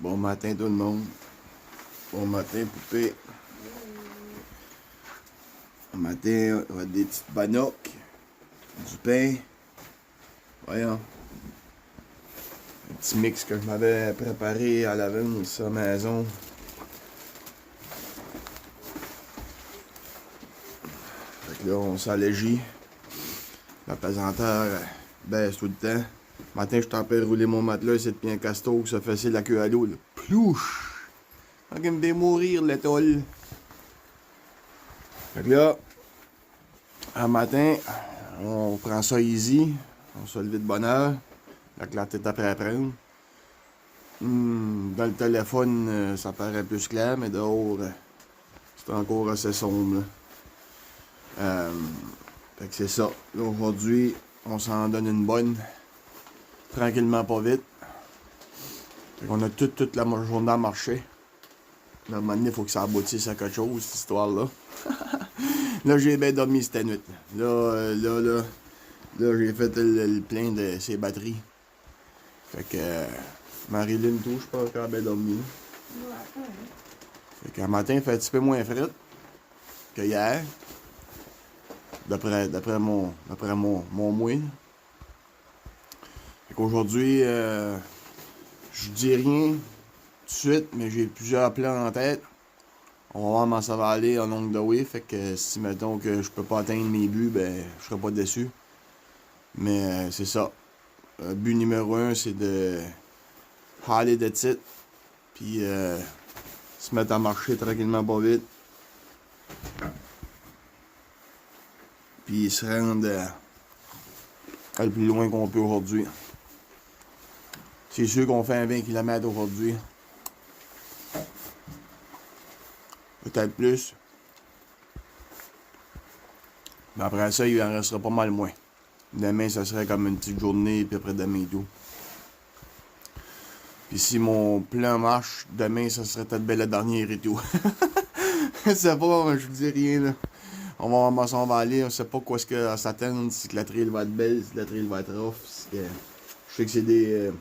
Bon matin tout le monde. Bon matin poupée. Bon matin, on va des petites banocs. Du pain. Voyons. Un petit mix que je m'avais préparé à l'avance à la maison. Fait que là, on s'allégit. La pesanteur baisse tout le temps. Le matin, je t'en peux rouler mon matelas, c'est de un casto, ça fait la queue à l'eau. Plouche! Fait qu'il me fait mourir l'étoile. Fait que là, un matin, on prend ça easy. On se lever de bonne heure. La tête après à prendre. Dans le téléphone, ça paraît plus clair, mais dehors, c'est encore assez sombre. Fait que c'est ça. Là, aujourd'hui, on s'en donne une bonne. Tranquillement, pas vite. Fait qu'on a toute la journée à marcher. Là, à un moment donné, il faut que ça aboutisse à quelque chose, cette histoire-là. Là, j'ai bien dormi cette nuit. Là, j'ai fait le plein de ses batteries. Fait que Marilyn tout, je pense qu'elle a bien dormi. Fait qu'un matin, il fait un petit peu moins frais que hier. D'après mon mouille. Fait qu'aujourd'hui, je dis rien tout de suite, mais j'ai plusieurs plans en tête. On va voir comment ça va aller en longue de way. Fait que si mettons que je peux pas atteindre mes buts, ben je serai pas déçu. Mais c'est ça. But numéro 1, c'est de aller de titre. Puis se mettre à marcher tranquillement pas vite. Puis se rendre le plus loin qu'on peut aujourd'hui. C'est sûr qu'on fait un 20 km aujourd'hui. Peut-être plus. Mais après ça, il en restera pas mal moins. Demain, ça serait comme une petite journée, puis après demain et tout. Puis si mon plan marche, demain, ça serait peut-être bien le dernier et tout. Je sais pas, je vous dis rien, là. On va voir comment ça va aller, on sait pas quoi ce que s'attendre, si la trail va être belle, si la trail va être rough. Je sais que c'est des...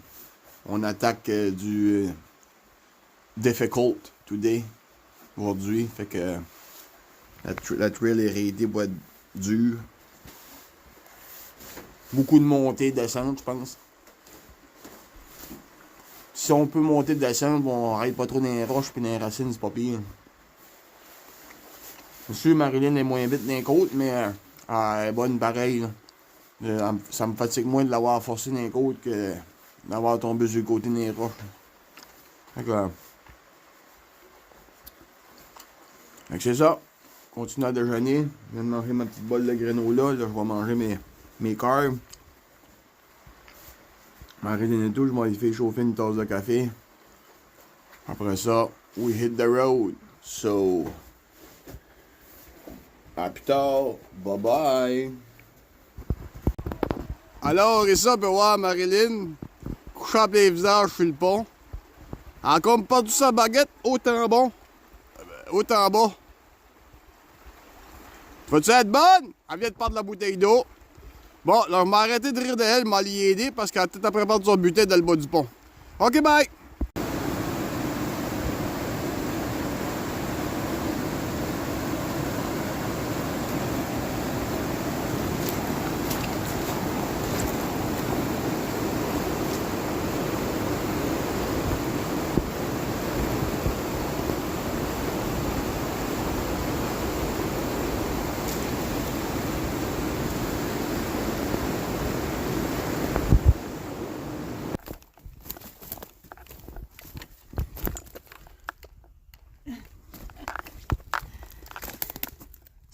on attaque du difficult today, aujourd'hui. Fait que la trail est raidée pour être dure. Beaucoup de montées, descentes, je pense. Si on peut monter, descendre, on arrête pas trop dans les roches puis dans les racines, c'est pas pire. C'est sûr, Marilyn est moins vite dans les côtes, mais elle est bonne pareil. Ça me fatigue moins de l'avoir forcé dans les côtes que d'avoir tombé sur le côté des roches. Fait que c'est ça. Continue à déjeuner. Je viens de manger ma petite bolle de granola. Là, je vais manger mes carbs. Marilyn et tout, je m'en fait chauffer une tasse de café. Après ça, we hit the road. So, à plus tard. Bye bye. Alors, et ça, peut voir Marilyn, couchant à plein visage sur le pont. Encore perdu sa baguette, autant bon, autant bas. Vas-tu être bonne? Elle vient de perdre la bouteille d'eau. Bon, là, je m'ai arrêté de rire de elle, m'a l'y aider parce qu'elle a tout après perdu son butin dans le bas du pont. Ok, bye!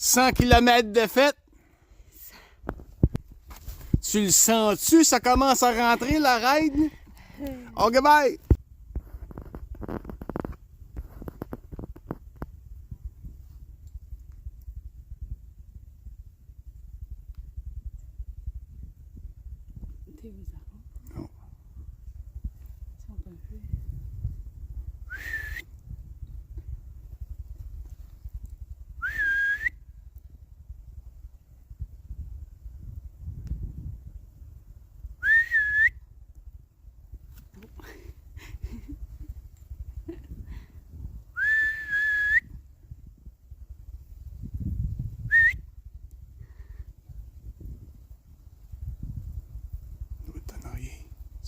« 100 km de fête. Tu le sens-tu? Ça commence à rentrer, la ride? Ok, bye! T'es où, Zara? Non. Si on peut un peu.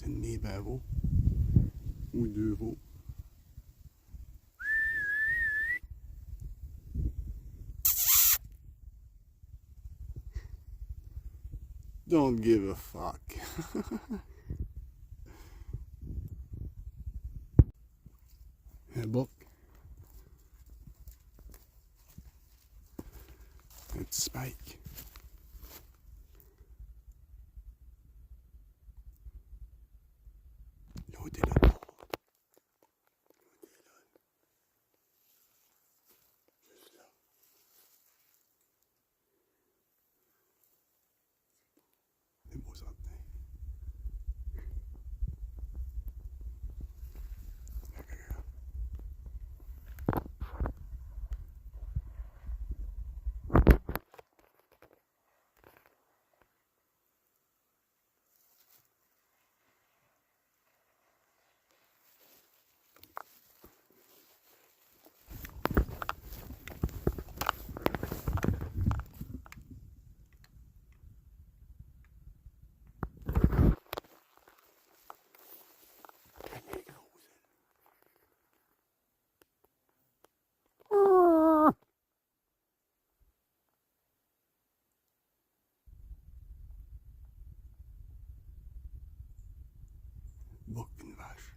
C'est une des 20 veaux. Ou 2 veaux. Don't give a fuck. Un bouc. Un petit spike. L'autre est là. Juste là. Des beaux centenaires. Bouc une vache.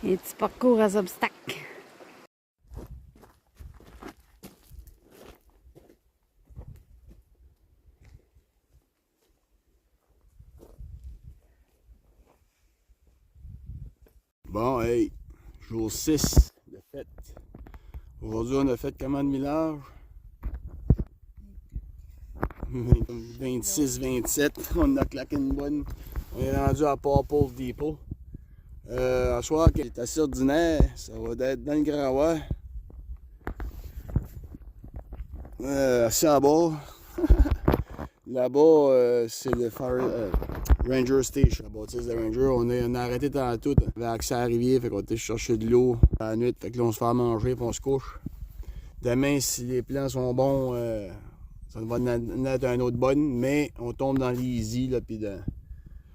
Un petit parcours à obstacles. Bon, hey, jour 6 de fête. Aujourd'hui, on a fait combien de millage? 26-27. On a claqué une bonne. On est rendu à Popple Depot. À soir, qui est assez ordinaire, ça va être dans le Grand assez en bas. Là-bas, c'est le Ranger Station, la bâtisse de Ranger. On a arrêté tantôt. On avait accès à la rivière, fait qu'on était chercher de l'eau à la nuit. Fait que là, on se fait à manger et on se couche. Demain, si les plans sont bons, ça va être un autre bonne, mais on tombe dans l'easy, là, puis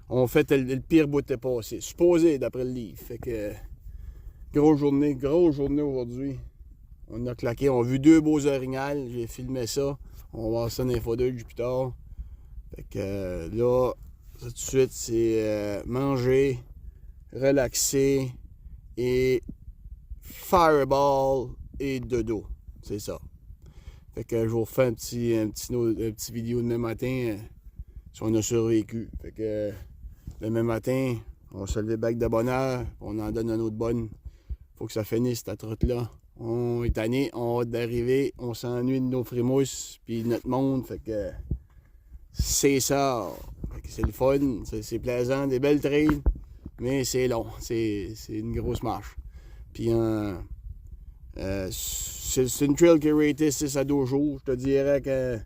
on fait le pire bout de passé. Supposé, d'après le livre. Fait que, grosse journée aujourd'hui. On a claqué, on a vu 2 beaux orignales, j'ai filmé ça. On va voir ça dans les footage plus tard. Fait que là, ça tout de suite, c'est manger, relaxer et fireball et dodo. C'est ça. Fait que je vous refais un petit vidéo demain matin si on a survécu. Fait que demain matin, on se lève bac de bonne heure, on en donne un autre bonne. Faut que ça finisse cette route-là. On est tanné, on hâte d'arriver, on s'ennuie de nos frimousses puis notre monde. Fait que c'est ça. Fait que c'est le fun, c'est plaisant, des belles trails, mais c'est long, c'est une grosse marche. Puis c'est une trail qui est ratée 6 à 12 jours. Je te dirais que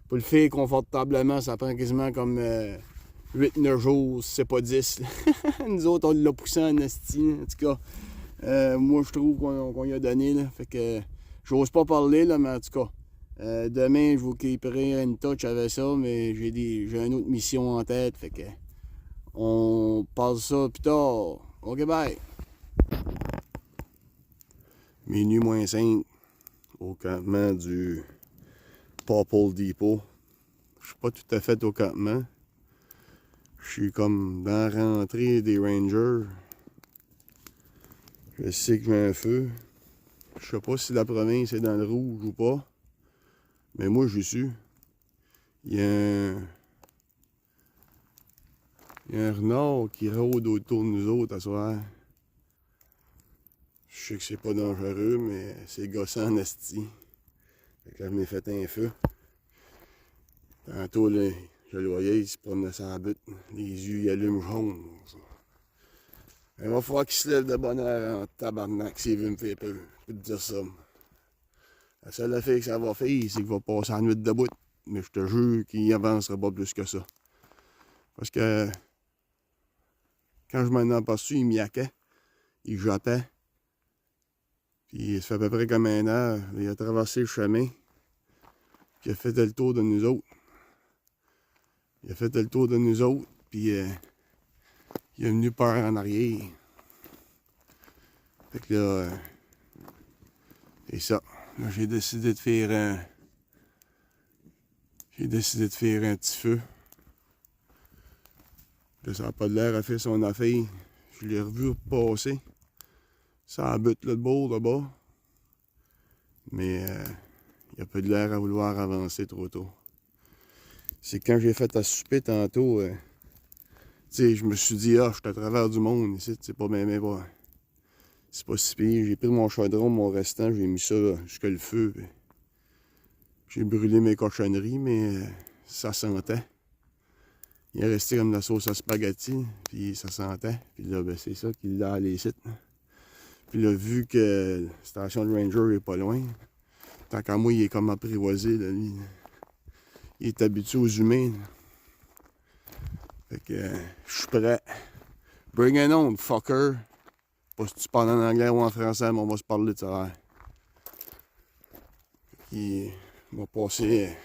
pour le faire confortablement, ça prend quasiment comme 8-9 jours, si c'est pas 10. Nous autres, on l'a poussé en esti, en tout cas. Moi, je trouve qu'on y a donné. Là. Fait que j'ose pas parler, là, mais en tout cas, demain, je vous keeperai une touch avec ça, mais j'ai une autre mission en tête. Fait que on parle ça plus tard. OK, bye! Minuit moins 5 au campement du Popple Depot. Je suis pas tout à fait au campement. Je suis comme dans la rentrée des Rangers. Je sais que j'ai un feu. Je sais pas si la province est dans le rouge ou pas. Mais moi, je suis. Il y a un renard qui rôde autour de nous autres à soir. Je sais que c'est pas dangereux, mais c'est gossant en esti. Fait que là, je m'ai fait un feu. Tantôt, là, je le voyais, il se promenait sur la butte. Les yeux, ils allument jaune. Il va falloir qu'il se lève de bonne heure en tabarnak s'il veut me faire peur. Je peux te dire ça. La seule affaire que ça va faire, c'est qu'il va passer la nuit debout. Mais je te jure qu'il avancera pas plus que ça. Parce que quand je m'en ai aperçu, il miaquait. Il jappait. Puis ça fait à peu près comme un heure. Il a traversé le chemin. Puis il a fait le tour de nous autres. Puis il est venu par en arrière. Fait que là, c'est ça. Là, j'ai décidé de faire un petit feu. Là, ça n'a pas l'air à faire son affaire. Je l'ai revu repasser. Ça habite là de bord là-bas. Mais il a pas de l'air à vouloir avancer trop tôt. C'est quand j'ai fait à souper tantôt, tu sais, je me suis dit, je suis à travers du monde ici, c'est pas bien, pas. C'est pas si pire. J'ai pris mon chaudron, mon restant, j'ai mis ça jusqu'à le feu. J'ai brûlé mes cochonneries, mais ça sentait. Il est resté comme de la sauce à spaghetti, puis ça sentait. Puis là, ben, c'est ça qu'il l'a allé ici. Puis là, vu que la station de Ranger est pas loin, tant qu'à moi, il est comme apprivoisé, là, lui. Il est habitué aux humains. Là. Fait que je suis prêt. Bring it on, fucker. Pas si tu parles en anglais ou en français, mais on va se parler de ça. Il va passer.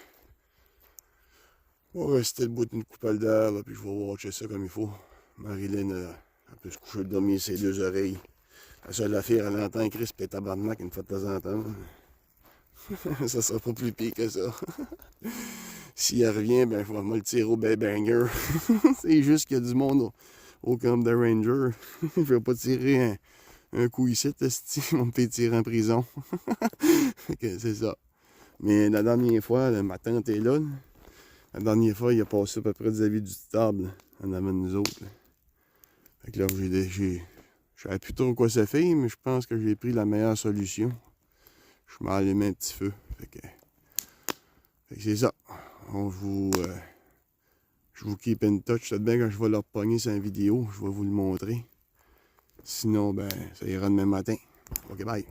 On va rester debout d'une coupelle d'air, puis je vais watcher ça comme il faut. Marilyn, elle peut se coucher dormir ses deux oreilles. La seule affaire, elle entend Chris pis tabarnak une fois de temps en temps. Ça sera pas plus pire que ça. S'il elle revient, ben je vais me le tirer au banger. C'est juste qu'il y a du monde au camp de Ranger. Je vais pas tirer un coup ici, ils vont me faire tirer en prison. Okay, c'est ça. Mais la dernière fois, ma tante est là. La dernière fois, il a passé à peu près vis-à-vis du table en avant de nous autres. Là. Fait que là, je savais plus trop quoi ça fait, mais je pense que j'ai pris la meilleure solution. Je m'en allumé un petit feu. Fait que c'est ça. Je vous keep in touch. Peut-être bien quand je vais leur pogner sur une vidéo, je vais vous le montrer. Sinon, ben, ça ira demain matin. OK, bye.